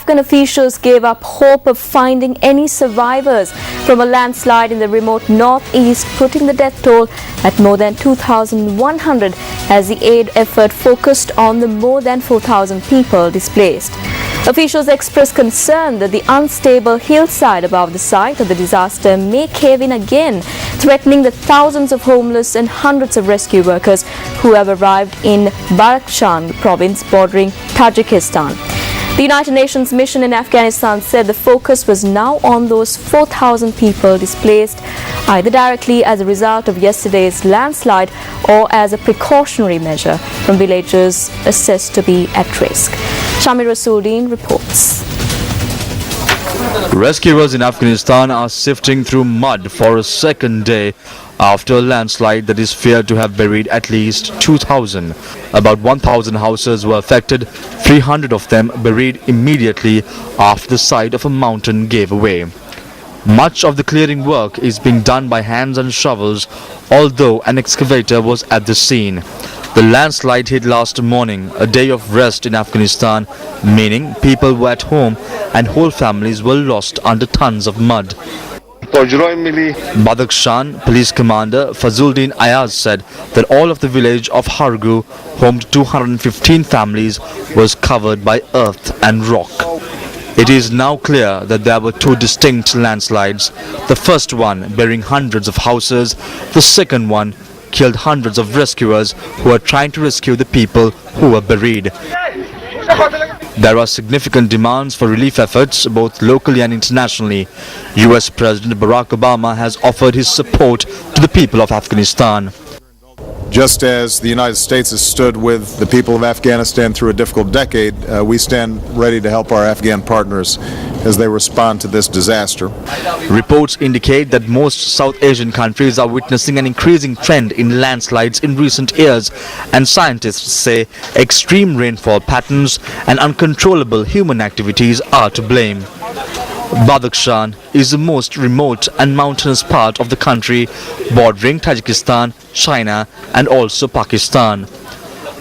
Afghan officials gave up hope of finding any survivors from a landslide in the remote northeast, putting the death toll at more than 2,100 as the aid effort focused on the more than 4,000 people displaced. Officials expressed concern that the unstable hillside above the site of the disaster may cave in again, threatening the thousands of homeless and hundreds of rescue workers who have arrived in Badakhshan province bordering Tajikistan. The United Nations mission in Afghanistan said the focus was now on those 4,000 people displaced, either directly as a result of yesterday's landslide or as a precautionary measure from villages assessed to be at risk. Shamir Rasuddin reports. Rescuers in Afghanistan are sifting through mud for a second day after a landslide that is feared to have buried at least 2,000. About 1,000 houses were affected, 300 of them buried immediately after the side of a mountain gave way. Much of the clearing work is being done by hands and shovels, although an excavator was at the scene. The landslide hit last morning, a day of rest in Afghanistan, meaning people were at home and whole families were lost under tons of mud. Badakhshan Police Commander Fazluddin Ayaz said that all of the village of Hargu, home to 215 families, was covered by earth and rock. It is now clear that there were two distinct landslides. The first one burying hundreds of houses, the second one killed hundreds of rescuers who are trying to rescue the people who were buried. There are significant demands for relief efforts both locally and internationally. US President Barack Obama has offered his support to the people of Afghanistan. Just as the United States has stood with the people of Afghanistan through a difficult decade, we stand ready to help our Afghan partners as they respond to this disaster. Reports indicate that most South Asian countries are witnessing an increasing trend in landslides in recent years, and scientists say extreme rainfall patterns and uncontrollable human activities are to blame. Badakhshan is the most remote and mountainous part of the country, bordering Tajikistan, China and also Pakistan.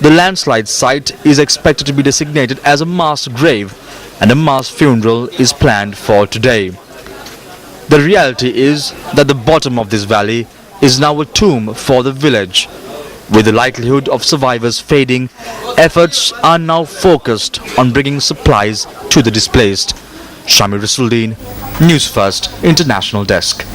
The landslide site is expected to be designated as a mass grave, and a mass funeral is planned for today. The reality is that the bottom of this valley is now a tomb for the village. With the likelihood of survivors fading, efforts are now focused on bringing supplies to the displaced. Shamir Rasuddin, Newsfirst International Desk.